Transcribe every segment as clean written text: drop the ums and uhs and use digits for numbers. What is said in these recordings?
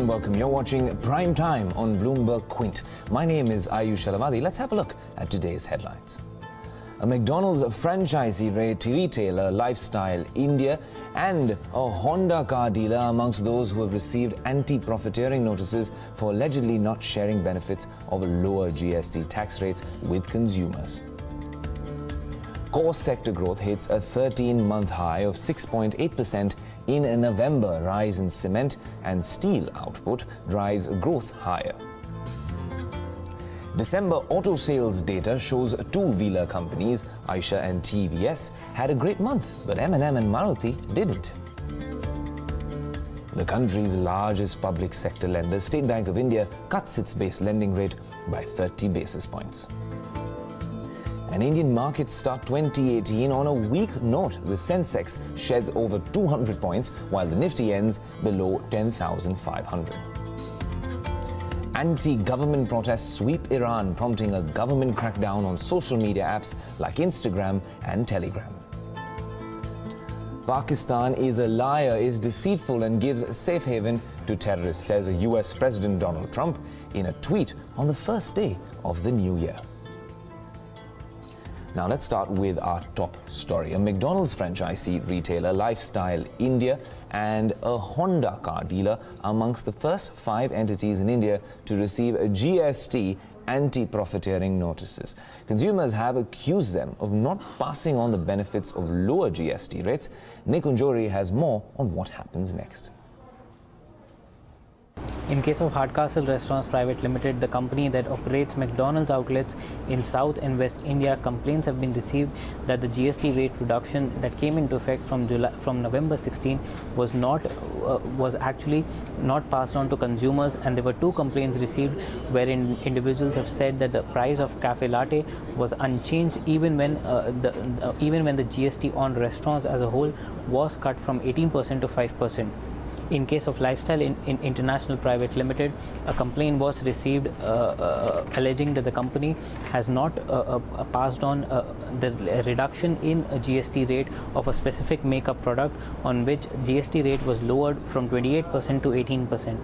and welcome. You're watching Primetime on Bloomberg Quint. My name is Ayush Alamadi. Let's have a look at today's headlines. A McDonald's franchisee retailer, Lifestyle India, and a Honda car dealer amongst those who have received anti-profiteering notices for allegedly not sharing benefits of lower GST tax rates with consumers. Core sector growth hits a 13-month high of 6.8% in November. Rise in cement and steel output drives growth higher. December auto sales data shows two-wheeler companies, Eicher and TVS, had a great month, but M&M and Maruti didn't. The country's largest public sector lender, State Bank of India, cuts its base lending rate by 30 basis points. And Indian markets start 2018 on a weak note. The Sensex sheds over 200 points, while the Nifty ends below 10,500. Anti-government protests sweep Iran, prompting a government crackdown on social media apps like Instagram and Telegram. Pakistan is a liar, is deceitful, and gives safe haven to terrorists, says US President Donald Trump in a tweet on the first day of the new year. Now let's start with our top story. A McDonald's franchisee retailer, Lifestyle India, and a Honda car dealer amongst the first 5 entities in India to receive a GST anti-profiteering notices. Consumers have accused them of not passing on the benefits of lower GST rates. Nikunjori has more on what happens next. In case of Hardcastle Restaurants Private Limited, the company that operates McDonald's outlets in South and West India, complaints have been received that the GST rate reduction that came into effect from November 16 was actually not passed on to consumers, and there were 2 complaints received wherein individuals have said that the price of cafe latte was unchanged even when the GST on restaurants as a whole was cut from 18% to 5%. In case of Lifestyle International Private Limited, a complaint was received alleging that the company has not passed on the reduction in a GST rate of a specific makeup product on which GST rate was lowered from 28% to 18%.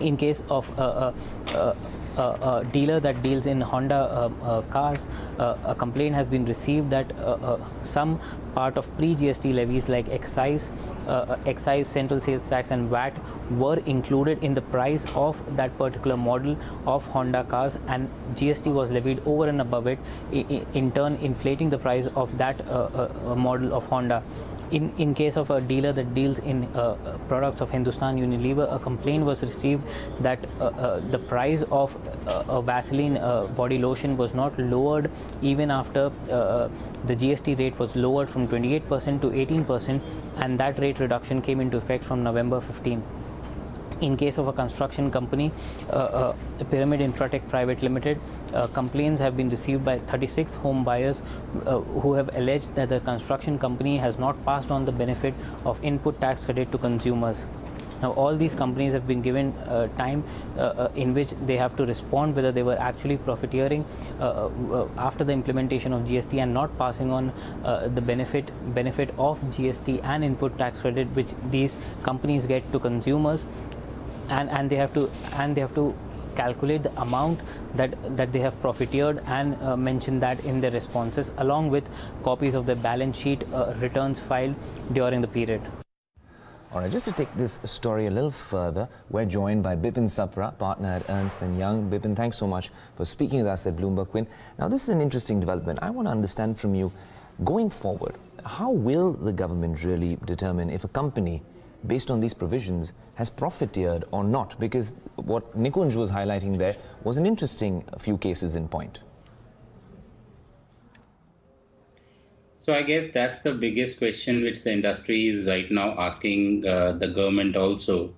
In case of a dealer that deals in Honda cars, a complaint has been received that some part of pre-GST levies like excise, central sales tax and VAT were included in the price of that particular model of Honda cars, and GST was levied over and above it, in turn inflating the price of that model of Honda. In case of a dealer that deals in products of Hindustan Unilever, a complaint was received that the price of a Vaseline body lotion was not lowered even after the GST rate was lowered from 28% to 18%, and that rate reduction came into effect from November 15. In case of a construction company, Pyramid Infratech Private Limited, complaints have been received by 36 home buyers who have alleged that the construction company has not passed on the benefit of input tax credit to consumers. Now, all these companies have been given time in which they have to respond whether they were actually profiteering after the implementation of GST and not passing on the benefit of GST and input tax credit which these companies get to consumers, and they have to calculate the amount that they have profiteered and mention that in their responses along with copies of the balance sheet returns filed during the period. All right, just to take this story a little further, we're joined by Bipin Sapra, partner at Ernst & Young. Bipin, thanks so much for speaking with us at Bloomberg Quint. Now, this is an interesting development. I want to understand from you, going forward, how will the government really determine if a company, based on these provisions, has profiteered or not? Because what Nikunj was highlighting there was an interesting few cases in point. So I guess that's the biggest question which the industry is right now asking the government also,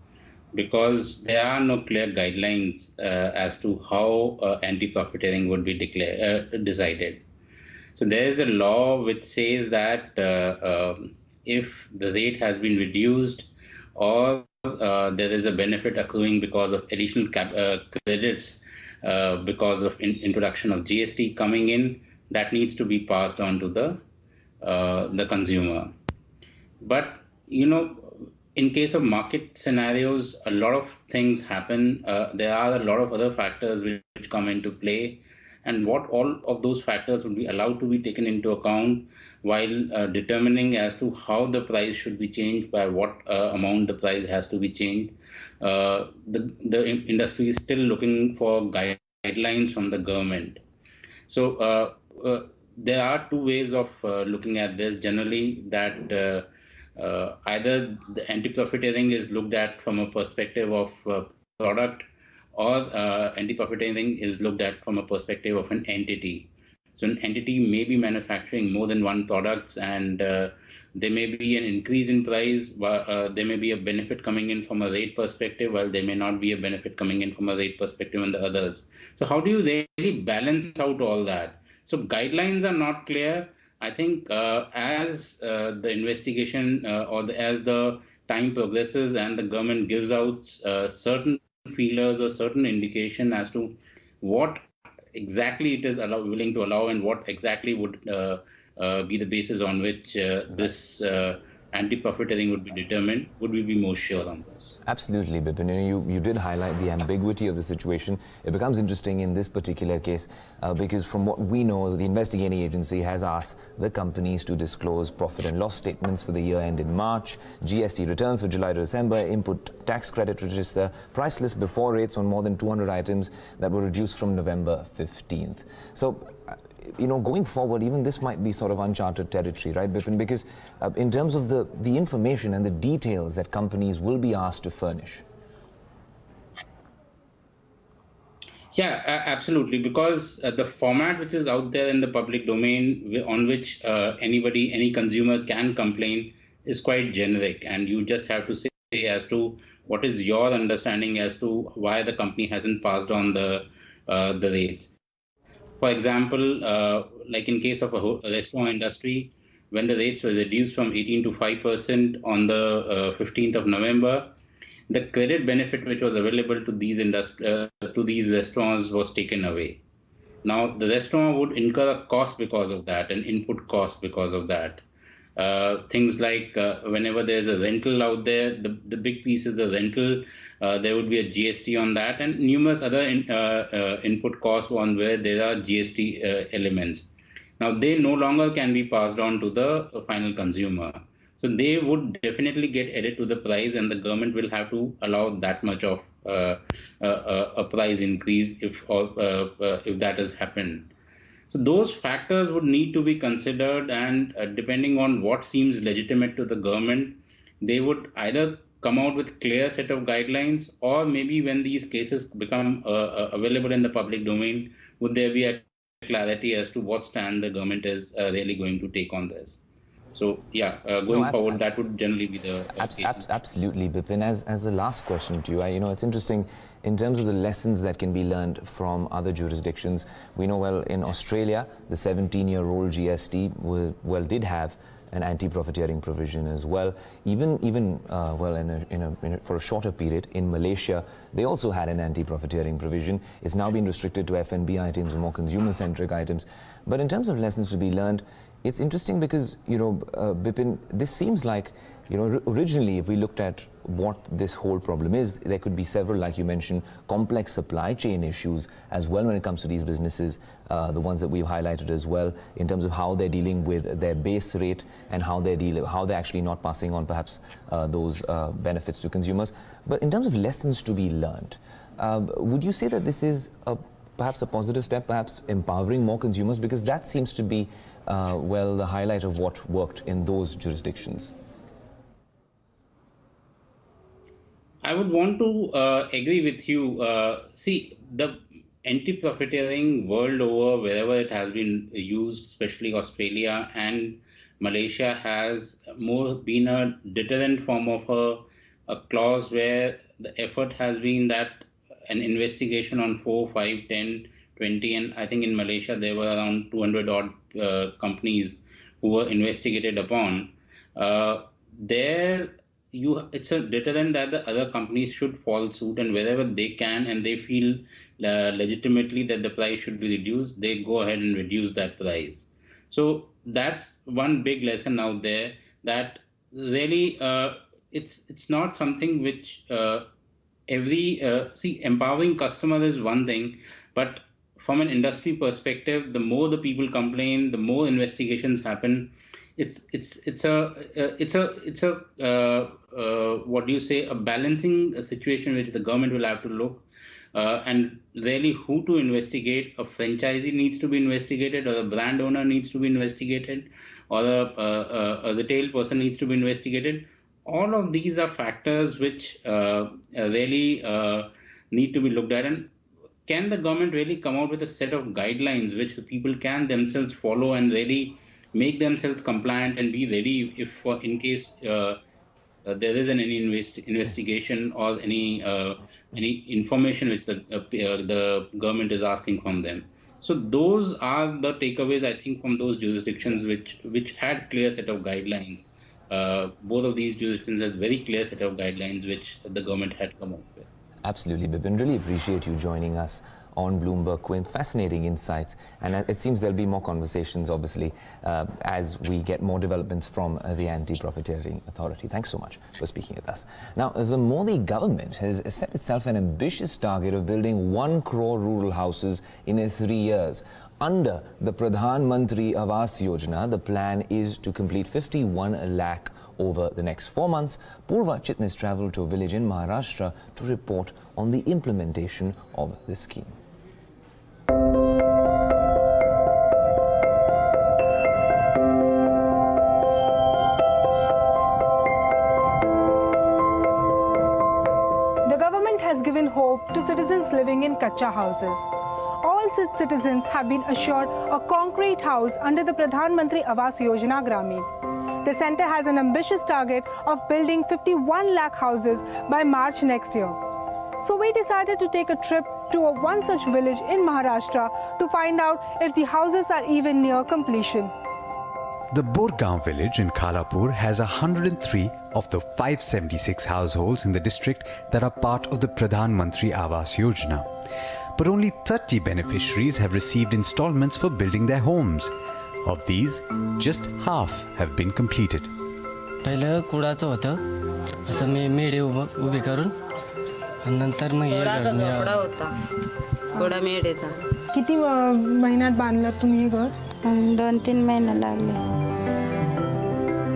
because there are no clear guidelines as to how anti-profiteering would be decided. So there is a law which says that if the rate has been reduced or there is a benefit accruing because of additional credits because of introduction of GST coming in, that needs to be passed on to the consumer. But in case of market scenarios, a lot of things happen. There are a lot of other factors which come into play, and what all of those factors would be allowed to be taken into account while determining as to how the price should be changed, by what amount the price has to be changed. The industry is still looking for guidelines from the government. So there are two ways of looking at this. Generally, that either the anti-profiteering is looked at from a perspective of product, or anti-profiteering is looked at from a perspective of an entity. So an entity may be manufacturing more than one products, and there may be an increase in price. There may be a benefit coming in from a rate perspective, while there may not be a benefit coming in from a rate perspective on the others. So how do you really balance out all that? So guidelines are not clear. I think as the investigation as the time progresses and the government gives out certain feelers or certain indication as to what exactly it is willing to allow, and what exactly would be the basis on which this anti-profiteering would be determined, would we be more sure on this? Absolutely, Bipin. You did highlight the ambiguity of the situation. It becomes interesting in this particular case because from what we know, the investigating agency has asked the companies to disclose profit and loss statements for the year end in March, GST returns for July to December, input tax credit register, price list before rates on more than 200 items that were reduced from November 15th. So, going forward, even this might be sort of uncharted territory, right, Bipin? Because in terms of the information and the details that companies will be asked to furnish. Yeah, absolutely. Because the format which is out there in the public domain, on which any consumer can complain, is quite generic, and you just have to say as to what is your understanding as to why the company hasn't passed on the rates. For example, like in case of a restaurant industry, when the rates were reduced from 18 to 5% on the 15th of November, the credit benefit which was available to these restaurants was taken away. Now, the restaurant would incur a cost because of that, an input cost because of that. Things like whenever there's a rental out there, the big piece is the rental. There would be a GST on that, and numerous other input costs on where there are GST elements. Now, they no longer can be passed on to the final consumer. So they would definitely get added to the price, and the government will have to allow that much of a price increase if that has happened. So those factors would need to be considered, and depending on what seems legitimate to the government, they would either come out with clear set of guidelines, or maybe when these cases become available in the public domain, would there be a clarity as to what stand the government is really going to take on this. So yeah, going forward, that would generally be the case. Absolutely, Bipin. As the last question to you, it's interesting in terms of the lessons that can be learned from other jurisdictions. We know well in Australia, the 17-year-old GST did have an anti-profiteering provision as well. Even for a shorter period in Malaysia, they also had an anti-profiteering provision. It's now been restricted to F&B items and more consumer-centric items. But in terms of lessons to be learned, it's interesting because, Bipin, this seems like, originally if we looked at what this whole problem is, there could be several, like you mentioned, complex supply chain issues as well when it comes to these businesses, the ones that we've highlighted as well, in terms of how they're dealing with their base rate and how they're actually not passing on perhaps those benefits to consumers. But in terms of lessons to be learned, would you say that this is perhaps a positive step, perhaps empowering more consumers? Because that seems to be, the highlight of what worked in those jurisdictions. I would want to agree with you. See, the anti-profiteering world over, wherever it has been used, especially Australia and Malaysia, has more been a deterrent form of a clause where the effort has been that an investigation on 4, 5, 10, 20, and I think in Malaysia there were around 200 odd companies who were investigated upon. It's a deterrent that the other companies should follow suit, and wherever they can and they feel legitimately that the price should be reduced, they go ahead and reduce that price. So that's one big lesson out there, that really it's not something which empowering customer is one thing, but from an industry perspective, the more the people complain, the more investigations happen. It's a what do you say, a balancing situation which the government will have to look, and really who to investigate. A franchisee needs to be investigated, or the brand owner needs to be investigated, or a retail person needs to be investigated. All of these are factors which really need to be looked at. And can the government really come out with a set of guidelines which the people can themselves follow and really make themselves compliant and be ready if, in case there is any investigation or any information which the government is asking from them. So those are the takeaways, I think, from those jurisdictions which had clear set of guidelines. Both of these jurisdictions had very clear set of guidelines which the government had come up with. Absolutely, Bipin. Really appreciate you joining us on Bloomberg Quint. Fascinating insights. And it seems there'll be more conversations, obviously, as we get more developments from the Anti-Profiteering Authority. Thanks so much for speaking with us. Now, the Modi government has set itself an ambitious target of building 1 crore rural houses in 3 years. Under the Pradhan Mantri Awas Yojana, the plan is to complete 51 lakh over the next 4 months. Purva Chitnis travelled to a village in Maharashtra to report on the implementation of this scheme. The government has given hope to citizens living in kacha houses. All such citizens have been assured a concrete house under the Pradhan Mantri Awas Yojana Gramin. The centre has an ambitious target of building 51 lakh houses by March next year. So we decided to take a trip to one such village in Maharashtra to find out if the houses are even near completion. The Borgaon village in Khalapur has 103 of the 576 households in the district that are part of the Pradhan Mantri Awas Yojana. But only 30 beneficiaries have received installments for building their homes. Of these, just half have been completed. पहिलं कुडाचं होतं असं मी मेढे उभी करून आणि नंतर मग हे घोडा होता घोडा मेढेचा किती महिन्यात बांधलं तुम्ही हे घर? 2-3 महिने लागले.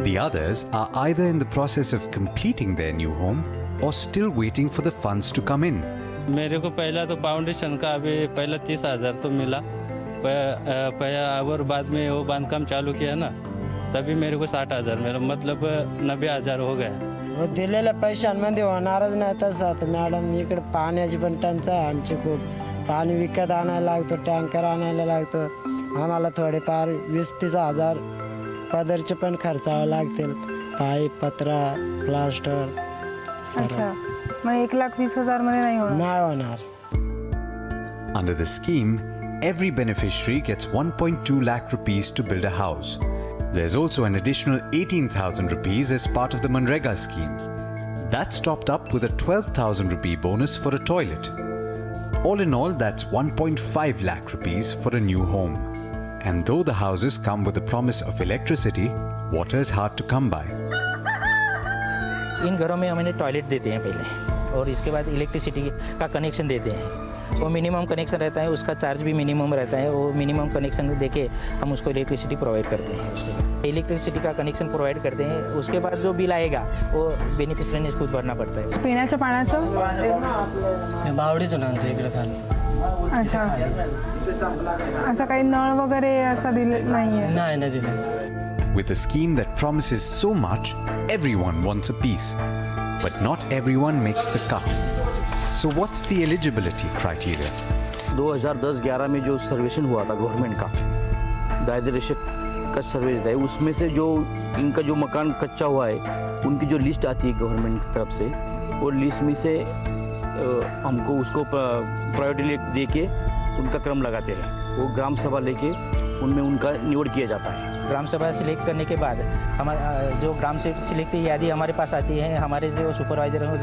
The others are either in the process of completing their new home or still waiting for the funds to come in. मेरे को पहला तो फाउंडेशन का अभी पहला 30,000 तो मिला और बाद में वो बांधकाम चालू किया ना तभी मेरे को 60,000 मिला मतलब 90,000 हो गया. दिलेल्या पैशांमध्ये होणारच नाही तसं. तर मॅडम इकडे पाण्याची पण टंचाई आहे आमची खूप. पाणी विकत आणायला लागतो, टँकर आणायला लागतो. आम्हाला थोडेफार 20-30 हजार पदरचे पण खर्चावे लागतील. पाईप, पत्रा, प्लास्टर. अच्छा, मग 1,20,000 मध्ये नाही होणार. Under the scheme, every beneficiary gets 1.2 lakh rupees to build a house. There's also an additional 18,000 rupees as part of the Manrega scheme. That's topped up with a 12,000 rupee bonus for a toilet. All in all, that's 1.5 lakh rupees for a new home. And though the houses come with the promise of electricity, water is hard to come by. इन घरों में हमें toilet देते हैं पहले और इसके बाद electricity का कनेक्शन देते हैं. वो मिनिमम कनेक्शन रहता है, उसका चार्ज भी मिनिमम रहता है. वो मिनिमम कनेक्शन देके हम उसको इलेक्ट्रिसिटी प्रोवाइड करते हैं. उसके इलेक्ट्रिसिटी का कनेक्शन प्रोवाइड करते हैं. उसके बाद जो बिल आएगा वो बेनिफिशियरी ने खुद भरना पड़ता है. पिण्याच्या पाण्याचं बावडीतून आणतो इकडे खाली. अच्छा, असं काही नळ वगैरे असं दिलं नाहीये? नाही दिलं. With a scheme that promises so much, everyone wants a piece. But not everyone makes the cut. So what's the eligibility criteria? 2010-11 में जो सर्वेक्षण हुआ था गवर्नमेंट का दारिद्र्य रेखा का सर्वे है, उसमें से जो इनका जो मकान कच्चा हुआ है उनकी जो लिस्ट आती है गवर्नमेंट की तरफ से, वो लिस्ट में से हमको उसको प्रायोरिटी दे के उनका क्रम लगाते रहे. वो ग्राम सभा लेके उनमें उनका निवड किया जाता है। ग्राम सभा सिलेक्ट करने के बाद हमारा जो ग्राम से सिलेक्ट यादी हमारे पास आती है, हमारे जो सुपरवाइजर हैं वो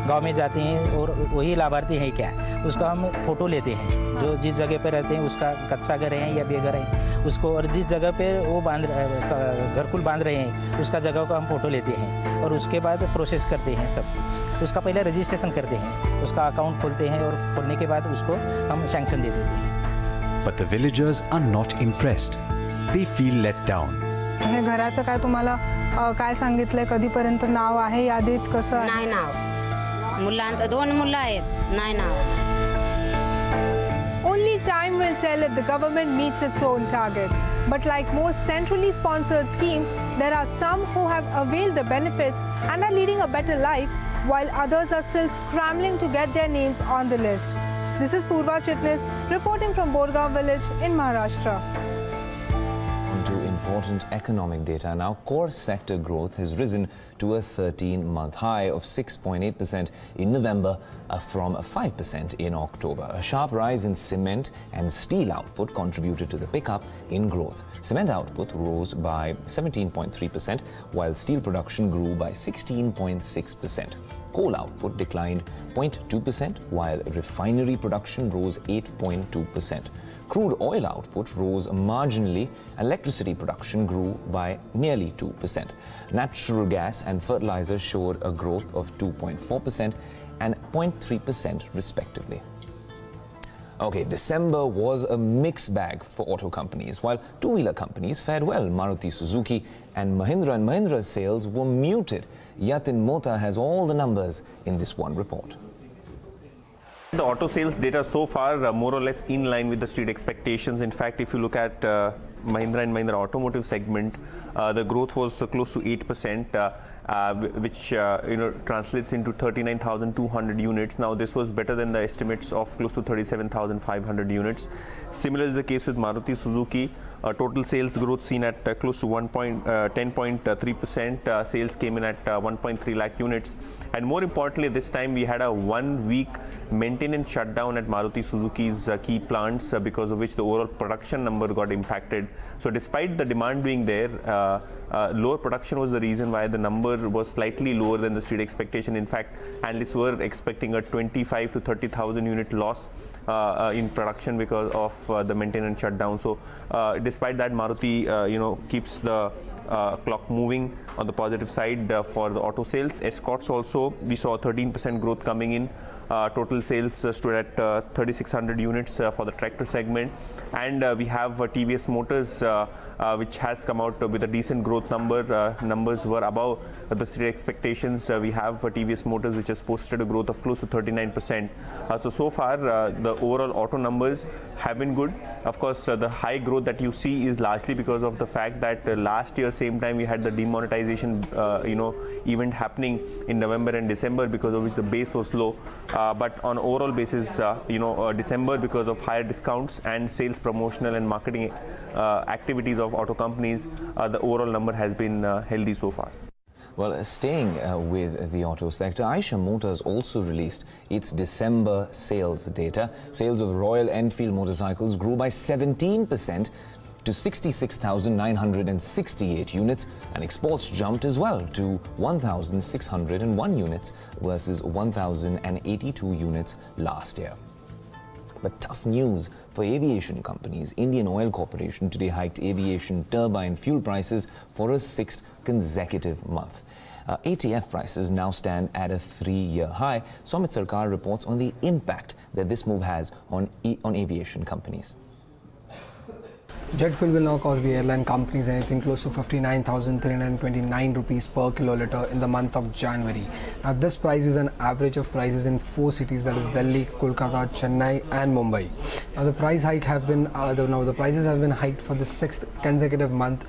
गाँव में जाते हैं और वही लाभार्थी हैं क्या उसका हम फ़ोटो लेते हैं। जो जिस जगह पे रहते हैं उसका कच्चा घर है या बेघर है उसको, और जिस जगह पे वो घरकुल बांध रहे हैं उसका जगह को हम फ़ोटो लेते हैं और उसके बाद प्रोसेस करते हैं सब कुछ। उसका पहले रजिस्ट्रेशन करते हैं, उसका अकाउंट खोलते हैं और खोलने के बाद उसको हम सैंक्शन दे देते हैं। But the villagers are not impressed. They feel let down. हे घराचं काय तुम्हाला काय सांगितलंय, कधीपर्यंत नाव आहे यादीत, कसं आहे? नाही नाव, मुलांचं 2 मुलं आहेत, नाही नाव. Only time will tell if the government meets its own target. But like most centrally sponsored schemes, there are some who have availed the benefits and are leading a better life, while others are still scrambling to get their names on the list. This is Purva Chitnis reporting from Borgaon village in Maharashtra. On to important economic data now. Core sector growth has risen to a 13-month high of 6.8% in November from 5% in October. A sharp rise in cement and steel output contributed to the pickup in growth. Cement output rose by 17.3%, while steel production grew by 16.6%. Coal output declined 0.2%, while refinery production rose 8.2%. Crude oil output rose marginally, and electricity production grew by nearly 2%. Natural gas and fertilizer showed a growth of 2.4% and 0.3% respectively. Okay, December was a mixed bag for auto companies. While two-wheeler companies fared well, Maruti Suzuki and Mahindra's sales were muted. Yatin Mota has all the numbers in this one report. The auto sales data so far more or less in line with the street expectations. In fact, if you look at Mahindra and Mahindra automotive segment, the growth was close to 8%, which translates into 39,200 units. Now this was better than the estimates of close to 37,500 units. Similar is the case with Maruti Suzuki. Total sales growth seen at close to 10.3%. Sales came in at 1.3 lakh units. And more importantly, this time we had a 1 week maintenance shutdown at Maruti Suzuki's key plants, because of which the overall production number got impacted. So despite the demand being there, lower production was the reason why the number was slightly lower than the street expectation. In fact, analysts were expecting a 25 to 30,000 unit loss in production because of the maintenance shutdown. So despite that, Maruti keeps the clock moving on the positive side for the auto sales. Escorts also, we saw 13% growth coming in. Total sales stood at 3,600 units for the tractor segment, and we have TVS Motors, which has come out with a decent growth number. Numbers were above the street expectations. We have TVS Motors, which has posted a growth of close to 39%. So far, the overall auto numbers have been good. Of course, the high growth that you see is largely because of the fact that last year, same time, we had the demonetization, event happening in November and December, because of which the base was low. But on overall basis, December, because of higher discounts and sales promotional and marketing activities of auto companies, the overall number has been healthy so far. Well, staying with the auto sector, Eicher Motors also released its December sales data. Sales of Royal Enfield motorcycles grew by 17% to 66,968 units, and exports jumped as well to 1,601 units versus 1,082 units last year. But tough news for aviation companies. Indian Oil Corporation today hiked aviation turbine fuel prices for a 6th consecutive month. ATF prices now stand at a 3-year high. Somit Sarkar reports on the impact that this move has on aviation companies. Jet fuel will now cost the airline companies anything close to 59,329 rupees per kiloliter in the month of January. Now this price is an average of prices in 4 cities, that is Delhi, Kolkata, Chennai and Mumbai. Now the prices have been hiked for the 6th consecutive month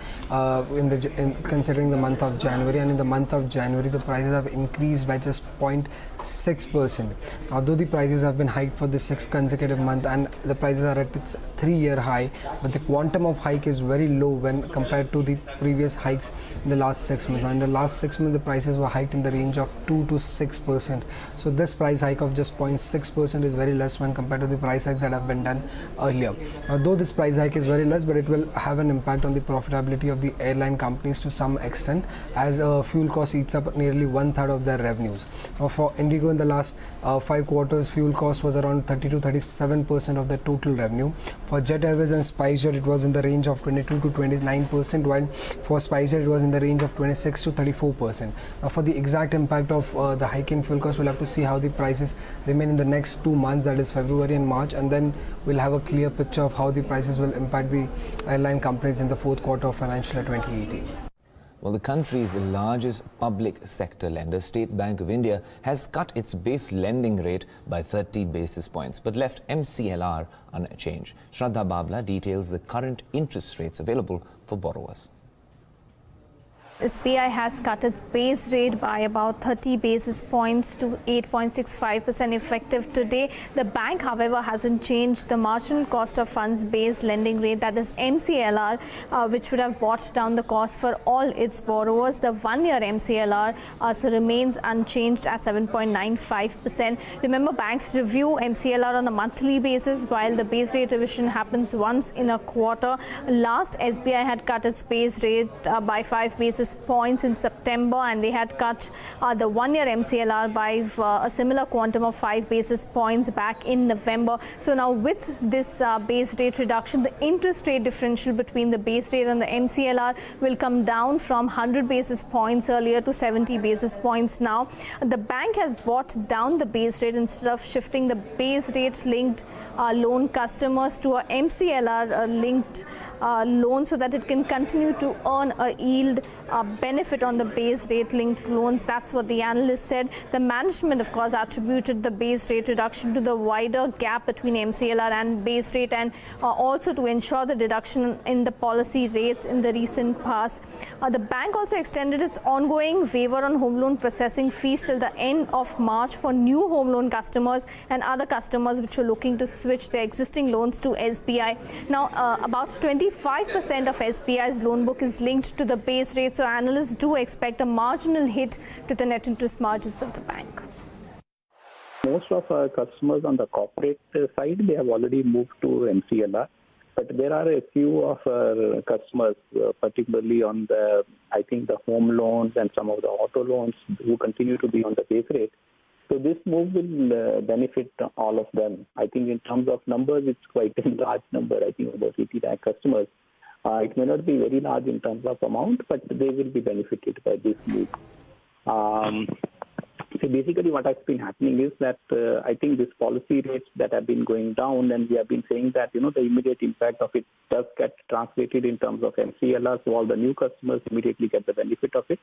considering the month of January, and in the month of January the prices have increased by just 0.6%. Although the prices have been hiked for the 6th consecutive month and the prices are at its 3-year high, but the quantity quantum of hike is very low when compared to the previous hikes in the last 6 months. Now, in the last 6 months, the prices were hiked in the range of 2 to 6%. So this price hike of just 0.6% is very less when compared to the price hikes that have been done earlier. Though this price hike is very less, but it will have an impact on the profitability of the airline companies to some extent, as fuel cost eats up nearly 1/3 of their revenues. For Indigo, in the last 5 quarters, fuel cost was around 30 to 37% of the total revenue. For Jet Airways and SpiceJet, it was in the range of 22 to 29%, while for SpiceJet it was in the range of 26 to 34%. Now, for the exact impact of the hike in fuel cost, we'll have to see how the prices remain in the next 2 months, that is February and March, and then we'll have a clear picture of how the prices will impact the airline companies in the fourth quarter of financial year 2018. Well, the country's largest public sector lender, State Bank of India, has cut its base lending rate by 30 basis points, but left MCLR unchanged. Shraddha Babla details the current interest rates available for borrowers. SBI has cut its base rate by about 30 basis points to 8.65% effective today. The bank, however, hasn't changed the marginal cost of funds based lending rate, that is MCLR, which would have brought down the cost for all its borrowers. The 1-year MCLR remains unchanged at 7.95%. Remember, banks review MCLR on a monthly basis, while the base rate revision happens once in a quarter. Last, SBI had cut its base rate by 5 basis points in September, and they had cut the 1-year MCLR by a similar quantum of 5 basis points back in November. So now with this base rate reduction, the interest rate differential between the base rate and the MCLR will come down from 100 basis points earlier to 70 basis points now. The bank has brought down the base rate instead of shifting the base rate linked loan customers to a MCLR linked loan, so that it can continue to earn a yield benefit on the base rate linked loans. That's what the analyst said. The management, of course, attributed the base rate reduction to the wider gap between MCLR and base rate, and also to ensure the reduction in the policy rates in the recent past. The bank also extended its ongoing waiver on home loan processing fees till the end of March for new home loan customers and other customers which are looking to switch their existing loans to SBI. Now, about 25% of SBI's loan book is linked to the base rate, so analysts do expect a marginal hit to the net interest margins of the bank. Most of our customers on the corporate side, they have already moved to MCLR, but there are a few of our customers, particularly on the, I think, the home loans and some of the auto loans, who continue to be on the base rate. So this move will benefit all of them. I think in terms of numbers, it's quite a large number. I think about 80 lakh customers. It may not be very large in terms of amount, but they will be benefited by this move. So basically what has been happening is that I think these policy rates that have been going down, and we have been saying that, the immediate impact of it does get translated in terms of MCLR, so all the new customers immediately get the benefit of it.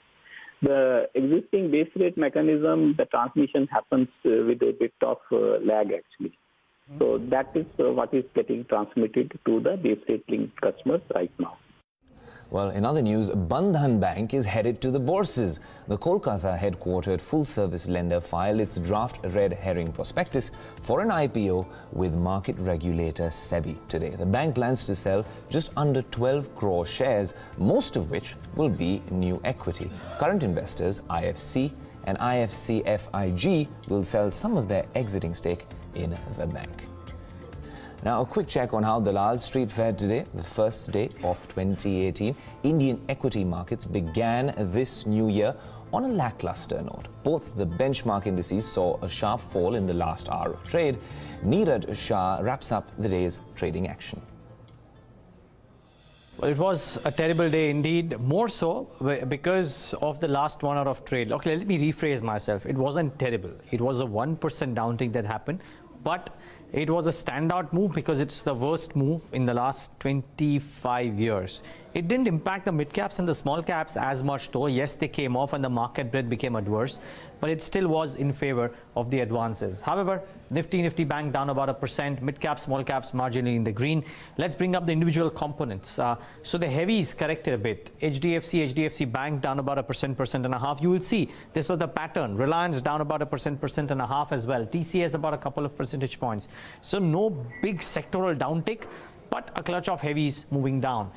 The existing base rate mechanism, the transmission happens with a bit of lag actually. So that is what is getting transmitted to the base rate linked customers right now. Well, in other news, Bandhan Bank is headed to the bourses. The Kolkata headquartered full-service lender filed its draft red herring prospectus for an IPO with market regulator SEBI today. The bank plans to sell just under 12 crore shares, most of which will be new equity. Current investors, IFC and IFCFIG, will sell some of their exiting stake in the bank. Now, a quick check on how Dalal Street fared today, the first day of 2018. Indian equity markets began this new year on a lackluster note. Both the benchmark indices saw a sharp fall in the last hour of trade. Neeraj Shah wraps up the day's trading action. Well, it was a terrible day indeed, more so because of the last 1 hour of trade. Okay, let me rephrase myself. It wasn't terrible. It was a 1% downtick that happened, but it was a standout move because it's the worst move in the last 25 years. It didn't impact the mid caps and the small caps as much though. Yes, they came off and the market breadth became adverse, but it still was in favor of the advances. However, Nifty Bank down about 1%, mid caps, small caps marginally in the green. Let's bring up the individual components. So the heavies corrected a bit. HDFC Bank down about 1%, 1.5%. You will see this was the pattern. Reliance down about 1%, 1.5% as well. TCS about a couple of percentage points. So no big sectoral downtick. but a clutch of heavies moving down.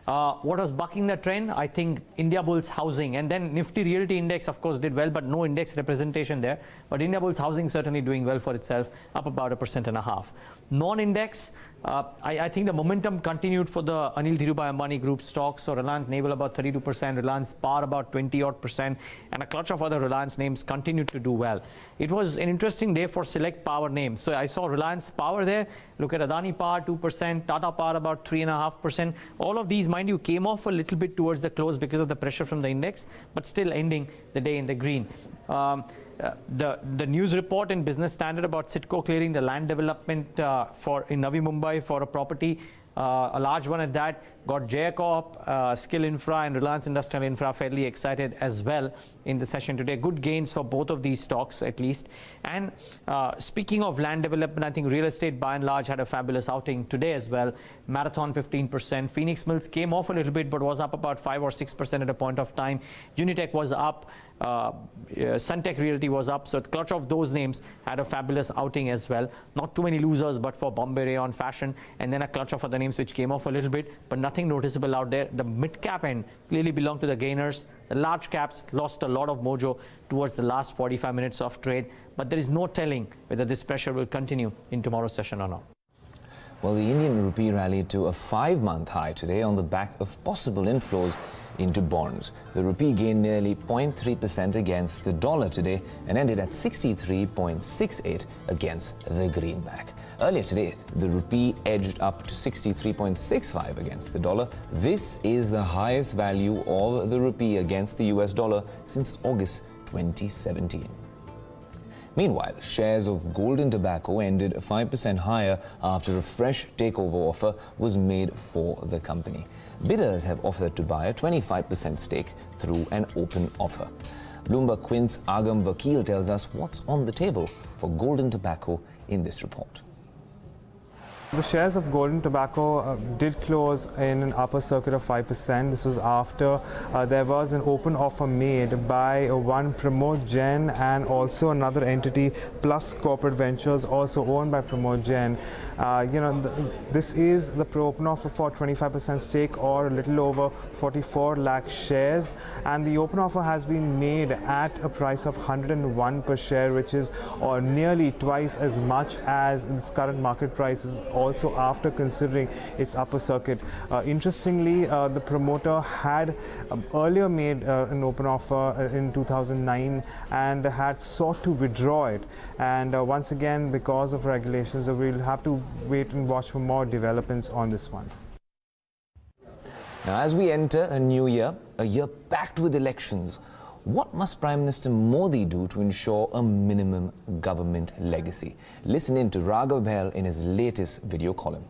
What was bucking the trend? I think India Bulls housing, and then Nifty Realty Index of course did well, but no index representation there. But India Bulls housing certainly doing well for itself, up about 1.5%. Non-index, I think the momentum continued for the Anil Dhirubhai Ambani Group stocks. So Reliance Naval about 32%, Reliance Power about 20% and a clutch of other Reliance names continued to do well. It was an interesting day for select power names. So I saw Reliance Power there. Look at Adani Power 2%, Tata Power about 3.5%. All of these, mind you, came off a little bit towards the close because of the pressure from the index, but still ending the day in the green. The news report in Business Standard about Citco clearing the land development in Navi Mumbai for a property, a large one at that, got Jayacorp, Skill Infra and Reliance Industrial Infra fairly excited as well in the session today. Good gains for both of these stocks at least. And speaking of land development, I think real estate by and large had a fabulous outing today as well. Marathon 15%, Phoenix Mills came off a little bit but was up about 5 or 6% at a point of time. Unitech was up, Suntech Realty was up, so a clutch of those names had a fabulous outing as well. Not too many losers but for Bombay Rayon, Fashion, and then a clutch of other names which came off a little bit, but nothing noticeable out there. The mid-cap end clearly belonged to the gainers. The large caps lost a lot of mojo towards the last 45 minutes of trade, but there is no telling whether this pressure will continue in tomorrow's session or not. Well, the Indian rupee rallied to a 5-month high today on the back of possible inflows into bonds. The rupee gained nearly 0.3% against the dollar today and ended at 63.68 against the greenback. Earlier today, the rupee edged up to 63.65 against the dollar. This is the highest value of the rupee against the US dollar since August 2017. Meanwhile, shares of Golden Tobacco ended 5% higher after a fresh takeover offer was made for the company. Bidders have offered to buy a 25% stake through an open offer. Bloomberg Quint's Agam Vakil tells us what's on the table for Golden Tobacco in this report. The shares of Golden Tobacco did close in an upper circuit of 5%. This was after there was an open offer made by one Pramod Jain and also another entity, Plus Corporate Ventures, also owned by Pramod Jain. This is the open offer for 25% stake or a little over 44 lakh shares, and the open offer has been made at a price of 101 per share, which is nearly twice as much as its current market price is, also after considering its upper circuit. Interestingly, the promoter had earlier made an open offer in 2009 and had sought to withdraw it. And once again, because of regulations, we'll have to wait and watch for more developments on this one. Now, as we enter a new year, a year packed with elections, what must Prime Minister Modi do to ensure a minimum government legacy? Listen in to Raghav Bhel in his latest video column.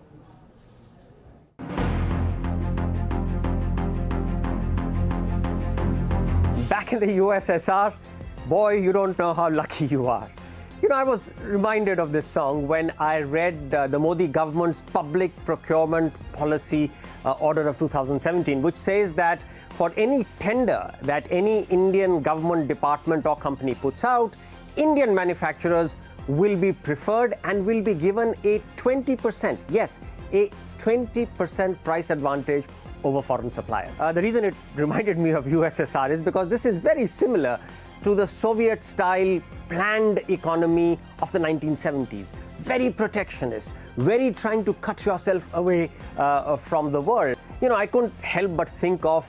Back in the USSR, boy, you don't know how lucky you are. You know, I was reminded of this song when I read the Modi government's public procurement policy order of 2017, which says that for any tender that any Indian government department or company puts out, Indian manufacturers will be preferred and will be given a 20%, yes, a 20% price advantage over foreign suppliers. The reason it reminded me of USSR is because this is very similar to the Soviet-style planned economy of the 1970s. Very protectionist, very trying to cut yourself away from the world. You know, I couldn't help but think of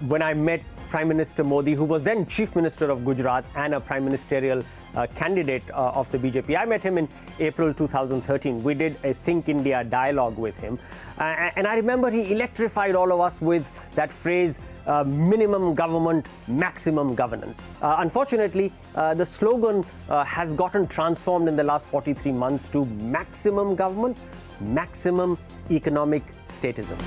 when I met Prime Minister Modi, who was then Chief Minister of Gujarat and a prime ministerial candidate of the BJP. I met him in April 2013. We did a Think India dialogue with him. And I remember he electrified all of us with that phrase, minimum government, maximum governance. Unfortunately, the slogan has gotten transformed in the last 43 months to maximum government, maximum economic statism.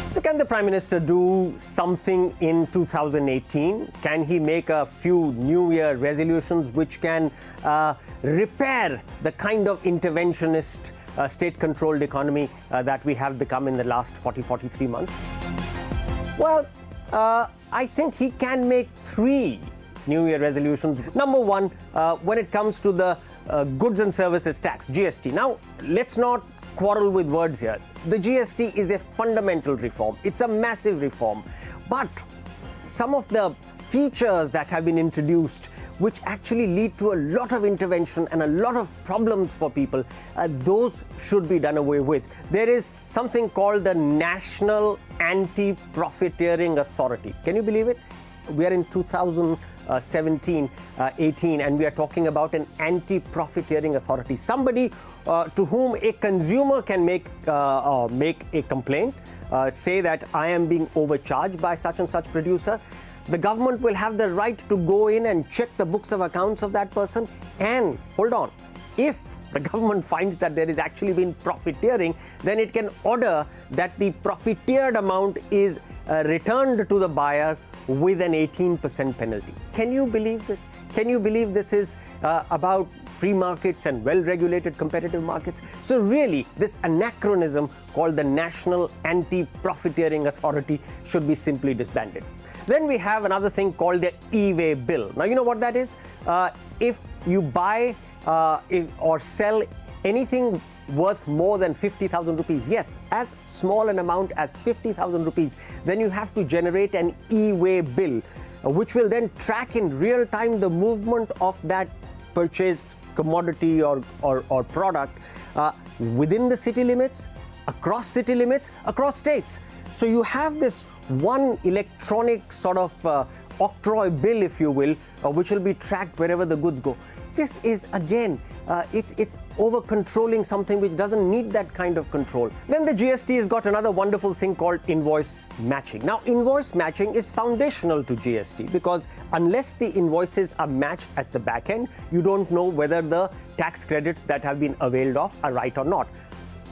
So can the Prime Minister do something in 2018? Can he make a few New Year resolutions which can repair the kind of interventionist state-controlled economy that we have become in the last 43 months? Well, I think he can make 3 New Year resolutions. Number one, when it comes to the goods and services tax, GST. Now, let's not quarrel with words here. The GST is a fundamental reform. It's a massive reform. But some of the features that have been introduced, which actually lead to a lot of intervention and a lot of problems for people, those should be done away with. There is something called the National Anti-Profiteering Authority. Can you believe it? We are in 2017, 18, and we are talking about an anti-profiteering authority. Somebody to whom a consumer can make a complaint, say that I am being overcharged by such and such producer. The government will have the right to go in and check the books of accounts of that person. And hold on, if the government finds that there is actually been profiteering, then it can order that the profiteered amount is returned to the buyer with an 18% penalty. Can you believe this? Can you believe this is about free markets and well-regulated competitive markets? So really, this anachronism called the National Anti-Profiteering Authority should be simply disbanded. Then we have another thing called the e-way bill. Now, you know what that is? If you buy or sell anything worth more than 50,000 rupees, yes, as small an amount as 50,000 rupees, then you have to generate an e-way bill, which will then track in real time the movement of that purchased commodity or product within the city limits, across city limits, across states. So you have this one electronic sort of octroi bill, if you will, which will be tracked wherever the goods go. This is, again, it's over-controlling something which doesn't need that kind of control. Then the GST has got another wonderful thing called invoice matching. Now, invoice matching is foundational to GST because unless the invoices are matched at the back end, you don't know whether the tax credits that have been availed of are right or not.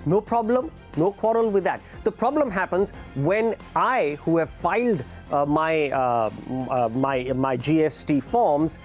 No problem, no quarrel with that. The problem happens when I, who have filed my GST forms,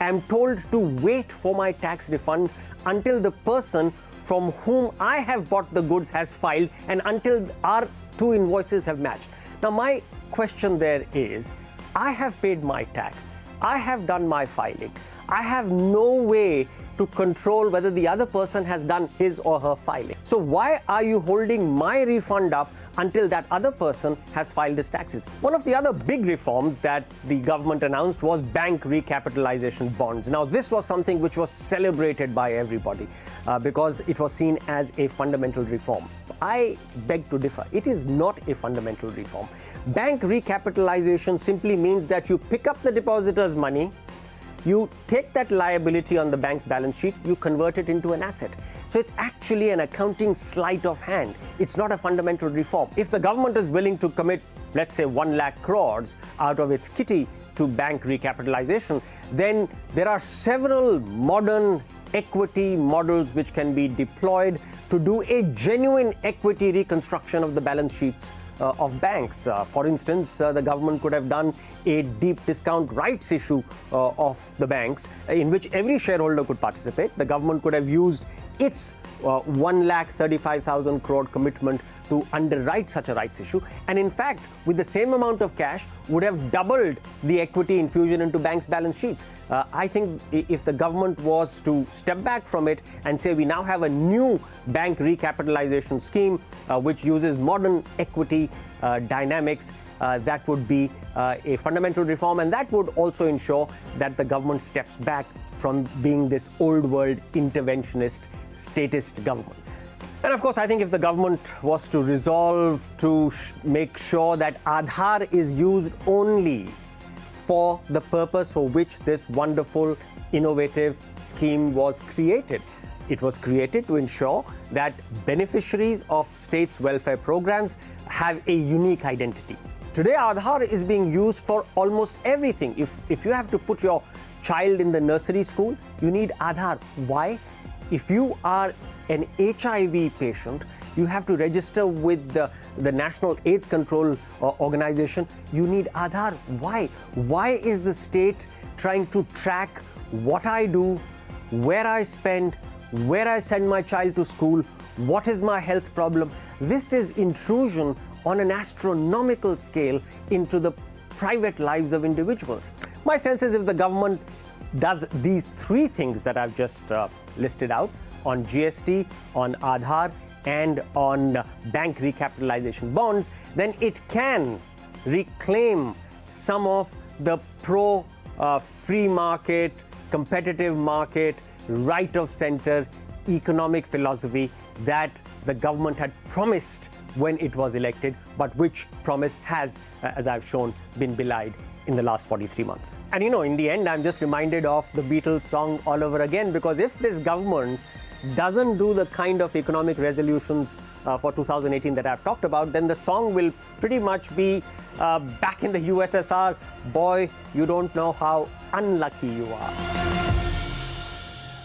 am told to wait for my tax refund until the person from whom I have bought the goods has filed and until our two invoices have matched. Now, my question there is, I have paid my tax, I have done my filing, I have no way to control whether the other person has done his or her filing. So why are you holding my refund up until that other person has filed his taxes? One of the other big reforms that the government announced was bank recapitalization bonds. Now, this was something which was celebrated by everybody because it was seen as a fundamental reform. I beg to differ. It is not a fundamental reform. Bank recapitalization simply means that you pick up the depositor's money, you take that liability on the bank's balance sheet, you convert it into an asset. So it's actually an accounting sleight of hand. It's not a fundamental reform. If the government is willing to commit, let's say, 1 lakh crores out of its kitty to bank recapitalization, then there are several modern equity models which can be deployed to do a genuine equity reconstruction of the balance sheets of banks. For instance, the government could have done a deep discount rights issue of the banks in which every shareholder could participate. The government could have used its 1,35,000 crore commitment to underwrite such a rights issue, and in fact, with the same amount of cash, would have doubled the equity infusion into banks' balance sheets. I think if the government was to step back from it and say we now have a new bank recapitalization scheme which uses modern equity dynamics, that would be a fundamental reform, and that would also ensure that the government steps back from being this old world interventionist statist government. And of course, I think if the government was to resolve to make sure that Aadhaar is used only for the purpose for which this wonderful, innovative scheme was created. It was created to ensure that beneficiaries of states' welfare programs have a unique identity. Today, Aadhaar is being used for almost everything. If you have to put your child in the nursery school, you need Aadhaar. Why? If you are an HIV patient, you have to register with the National AIDS Control Organization. You need Aadhaar. Why? Why is the state trying to track what I do, where I spend, where I send my child to school, what is my health problem? This is intrusion on an astronomical scale into the private lives of individuals. My sense is if the government does these three things that I've just listed out on GST, on Aadhaar, and on bank recapitalization bonds, then it can reclaim some of the free market, competitive market, right of center economic philosophy that the government had promised when it was elected, but which promise has, as I've shown, been belied in the last 43 months. And in the end, I'm just reminded of the Beatles song all over again, because if this government doesn't do the kind of economic resolutions for 2018 that I've talked about, then the song will pretty much be back in the USSR, boy, you don't know how unlucky you are.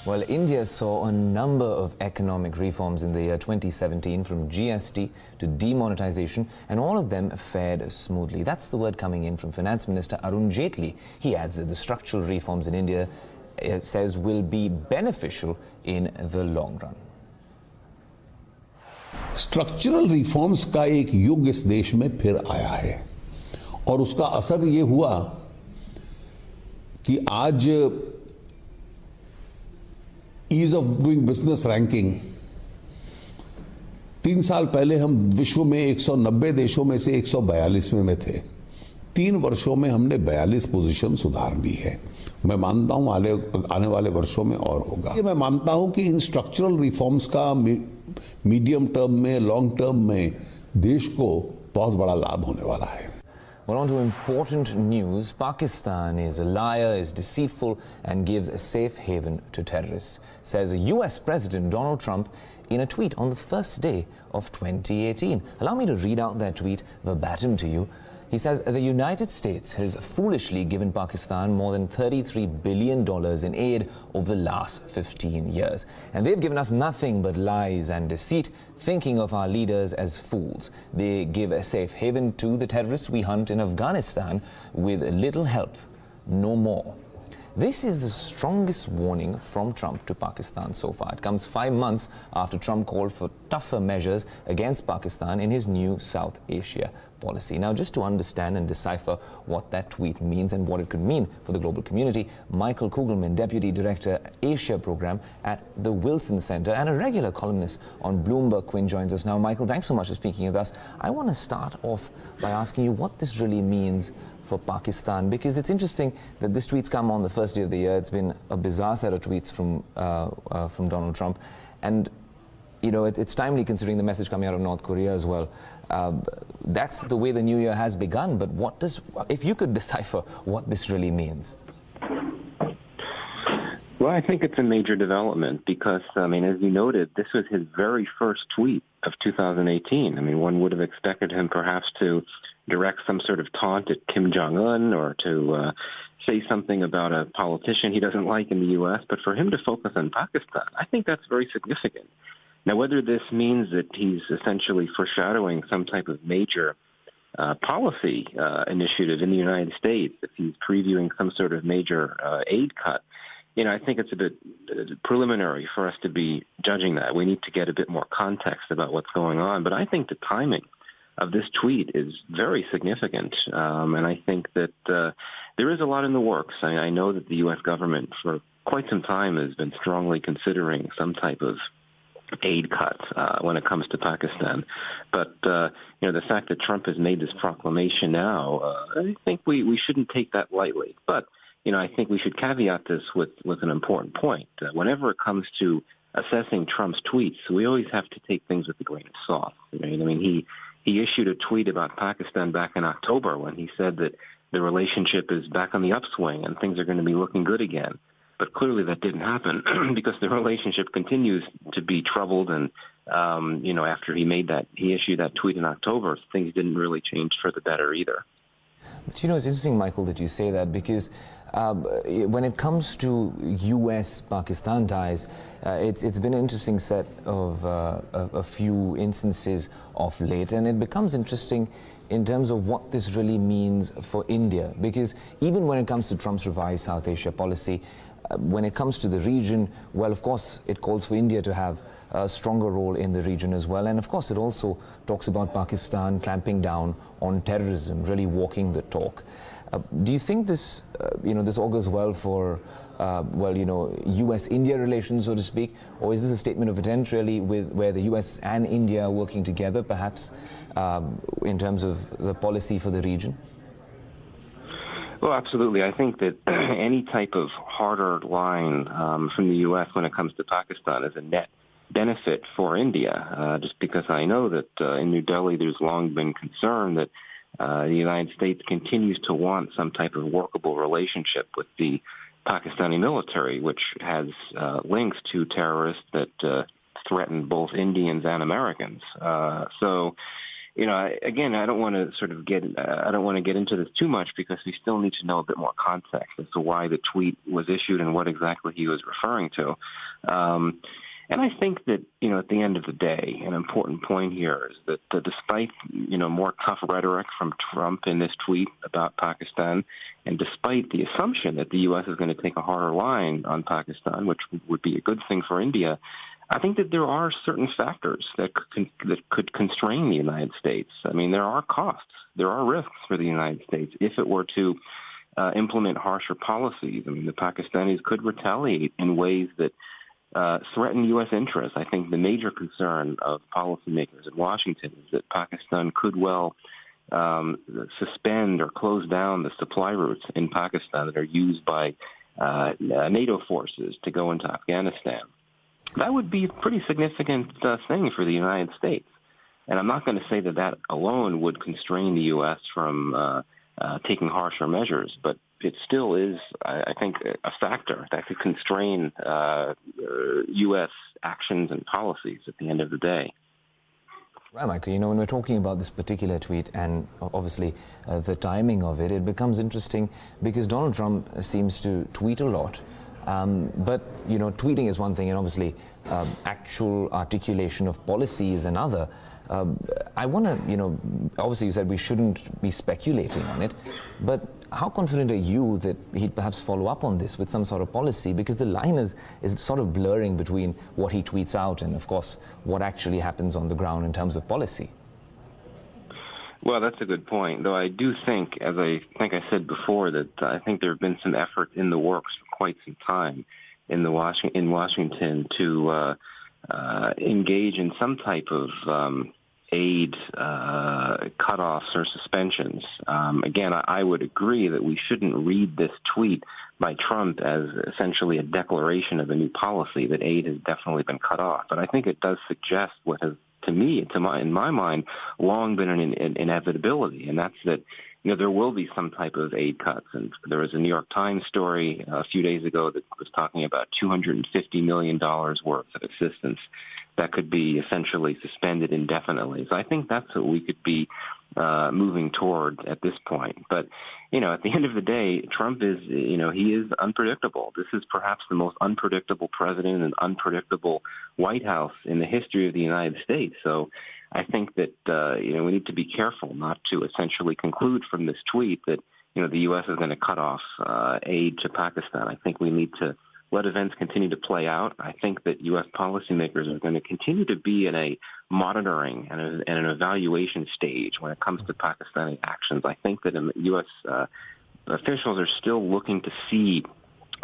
Well, India saw a number of economic reforms in the year 2017, from GST to demonetization, and all of them fared smoothly. That's the word coming in from Finance Minister Arun Jaitley. He adds that the structural reforms in India, says, will be beneficial in the long run. Structural reforms का एक युग इस देश में फिर आया है और उसका असर ये हुआ कि आज ease of doing business ranking 3 साल पहले हम विश्व में 190 देशों में से 142वें में थे। 3 वर्षों में हमने 42 पोजीशन सुधार ली है। मैं मानता हूं आने वाले वर्षों में और होगा। मैं मानता हूं कि इन स्ट्रक्चरल रिफॉर्म्स का मीडियम टर्म में, लॉन्ग टर्म में देश को बहुत बड़ा लाभ होने वाला है। Well, on to important news. Pakistan is a liar, is deceitful, and gives a safe haven to terrorists, says US President Donald Trump in a tweet on the first day of 2018. Allow me to read out that tweet verbatim to you. He says the United States has foolishly given Pakistan more than $33 billion in aid over the last 15 years. And they've given us nothing but lies and deceit, thinking of our leaders as fools. They give a safe haven to the terrorists we hunt in Afghanistan with little help, no more. This is the strongest warning from Trump to Pakistan so far. It comes 5 months after Trump called for tougher measures against Pakistan in his new South Asia policy. Now, just to understand and decipher what that tweet means and what it could mean for the global community, Michael Kugelman, Deputy Director, Asia Program at the Wilson Center and a regular columnist on Bloomberg Quint, joins us now. Michael, thanks so much for speaking with us. I want to start off by asking you what this really means for Pakistan, because it's interesting that this tweet's come on the first day of the year. It's been a bizarre set of tweets from Donald Trump, and it's timely considering the message coming out of North Korea as well. That's the way the new year has begun. But if you could decipher what this really means? Well, I think it's a major development because, as you noted, this was his very first tweet of 2018. One would have expected him perhaps to direct some sort of taunt at Kim Jong-un or to say something about a politician he doesn't like in the U.S., but for him to focus on Pakistan, I think that's very significant. Now, whether this means that he's essentially foreshadowing some type of major policy initiative in the United States, if he's previewing some sort of major aid cut, I think it's a bit preliminary for us to be judging that. We need to get a bit more context about what's going on. But I think the timing of this tweet is very significant. And I think that there is a lot in the works. I know that the U.S. government for quite some time has been strongly considering some type of aid cut when it comes to Pakistan. But, the fact that Trump has made this proclamation now, I think we shouldn't take that lightly. But I think we should caveat this with an important point. Whenever it comes to assessing Trump's tweets, we always have to take things with a grain of salt. He issued a tweet about Pakistan back in October when he said that the relationship is back on the upswing and things are going to be looking good again. But clearly that didn't happen because the relationship continues to be troubled. And, after he issued that tweet in October, things didn't really change for the better either. But it's interesting, Michael, that you say that, because when it comes to U.S.-Pakistan ties, it's been an interesting set of a few instances of late, and it becomes interesting in terms of what this really means for India, because even when it comes to Trump's revised South Asia policy, when it comes to the region, well, of course, it calls for India to have a stronger role in the region as well. And of course, it also talks about Pakistan clamping down on terrorism, really walking the talk. Do you think this, this augurs well for well, you know, US-India relations, so to speak? Or is this a statement of intent really where the US and India are working together, perhaps, in terms of the policy for the region? Well, absolutely. I think that any type of harder line from the U.S. when it comes to Pakistan is a net benefit for India, just because I know that in New Delhi there's long been concern that the United States continues to want some type of workable relationship with the Pakistani military, which has links to terrorists that threaten both Indians and Americans. So, you know, again, I don't want to get into this too much because we still need to know a bit more context as to why the tweet was issued and what exactly he was referring to. And I think that, you know, at the end of the day, an important point here is that despite, you know, more tough rhetoric from Trump in this tweet about Pakistan, and despite the assumption that the U.S. is going to take a harder line on Pakistan, which would be a good thing for India, I think that there are certain factors that could constrain the United States. I mean, there are costs, there are risks for the United States if it were to implement harsher policies. I mean, the Pakistanis could retaliate in ways that threaten U.S. interests. I think the major concern of policymakers in Washington is that Pakistan could well suspend or close down the supply routes in Pakistan that are used by NATO forces to go into Afghanistan. That would be a pretty significant thing for the United States. And I'm not going to say that that alone would constrain the U.S. from taking harsher measures, but it still is, I think, a factor that could constrain U.S. actions and policies at the end of the day. Right, Michael, you know, when we're talking about this particular tweet and obviously the timing of it, it becomes interesting because Donald Trump seems to tweet a lot. But, you know, tweeting is one thing, and obviously actual articulation of policy is another. I want to, you know, obviously you said we shouldn't be speculating on it, but how confident are you that he'd perhaps follow up on this with some sort of policy? Because the line is sort of blurring between what he tweets out and, of course, what actually happens on the ground in terms of policy. Well, that's a good point, though I do think, as I think I said before, that I think there have been some effort in the works for quite some time in Washington to engage in some type of aid cutoffs or suspensions. Again, I would agree that we shouldn't read this tweet by Trump as essentially a declaration of a new policy, that aid has definitely been cut off. But I think it does suggest what has, to me, in my mind, long been an inevitability, and that's that, you know, there will be some type of aid cuts. And there was a New York Times story a few days ago that was talking about $250 million worth of assistance that could be essentially suspended indefinitely. So I think that's what we could be moving toward at this point. But, you know, at the end of the day, Trump is, you know, he is unpredictable. This is perhaps the most unpredictable president and unpredictable White House in the history of the United States. So I think that, you know, we need to be careful not to essentially conclude from this tweet that, you know, the U.S. is going to cut off aid to Pakistan. I think we need to let events continue to play out. I think that U.S. policymakers are going to continue to be in a monitoring and an evaluation stage when it comes to Pakistani actions. I think that U.S. Officials are still looking to see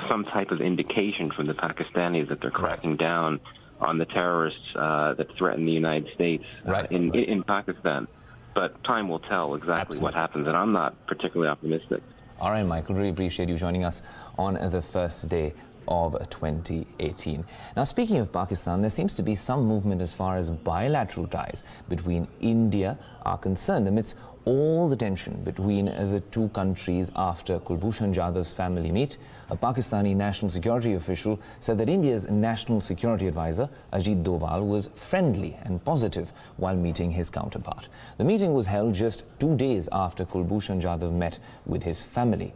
some type of indication from the Pakistanis that they're cracking down on the terrorists that threaten the United States in Pakistan. But time will tell exactly what happens, and I'm not particularly optimistic. All right, Michael, really appreciate you joining us on the first day of 2018. Now, speaking of Pakistan, there seems to be some movement as far as bilateral ties between India are concerned amidst all the tension between the two countries after Kulbhushan Jadhav's family meet. A Pakistani national security official said that India's national security advisor, Ajit Doval, was friendly and positive while meeting his counterpart. The meeting was held just 2 days after Kulbhushan Jadhav met with his family.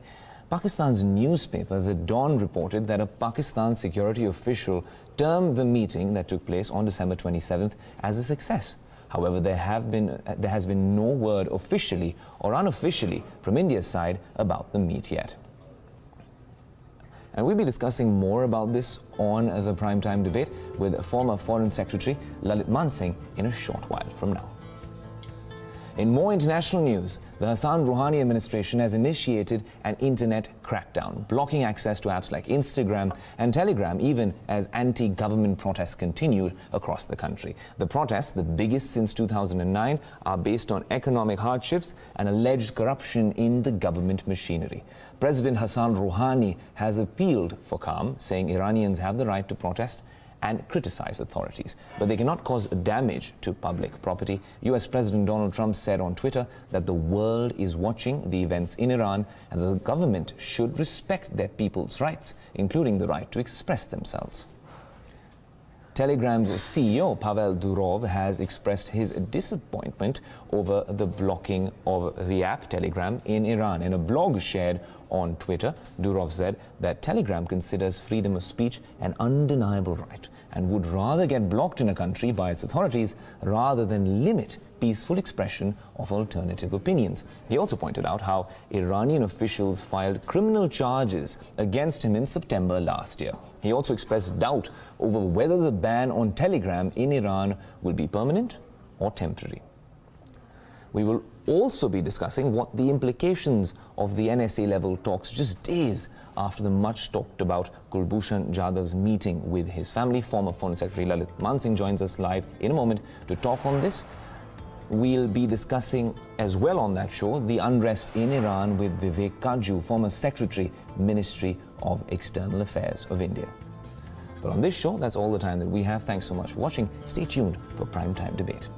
Pakistan's newspaper, The Dawn, reported that a Pakistan security official termed the meeting that took place on December 27th as a success. However, there has been no word officially or unofficially from India's side about the meet yet. And we'll be discussing more about this on the Primetime debate with former Foreign Secretary Lalit Mansingh in a short while from now. In more international news, the Hassan Rouhani administration has initiated an internet crackdown, blocking access to apps like Instagram and Telegram, even as anti-government protests continued across the country. The protests, the biggest since 2009, are based on economic hardships and alleged corruption in the government machinery. President Hassan Rouhani has appealed for calm, saying Iranians have the right to protest and criticize authorities, but they cannot cause damage to public property. US President Donald Trump said on Twitter that the world is watching the events in Iran and the government should respect their people's rights, including the right to express themselves. Telegram's CEO, Pavel Durov, has expressed his disappointment over the blocking of the app Telegram in Iran. In a blog shared on Twitter, Durov said that Telegram considers freedom of speech an undeniable right and would rather get blocked in a country by its authorities rather than limit peaceful expression of alternative opinions. He also pointed out how Iranian officials filed criminal charges against him in September last year. He also expressed doubt over whether the ban on Telegram in Iran will be permanent or temporary. We will also be discussing what the implications of the NSA-level talks just days after the much talked about Kulbhushan Jadhav's meeting with his family. Former Foreign Secretary Lalit Mansingh joins us live in a moment to talk on this. We'll be discussing as well on that show the unrest in Iran with Vivek Kaju, former Secretary, Ministry of External Affairs of India. But on this show, that's all the time that we have. Thanks so much for watching. Stay tuned for Primetime Debate.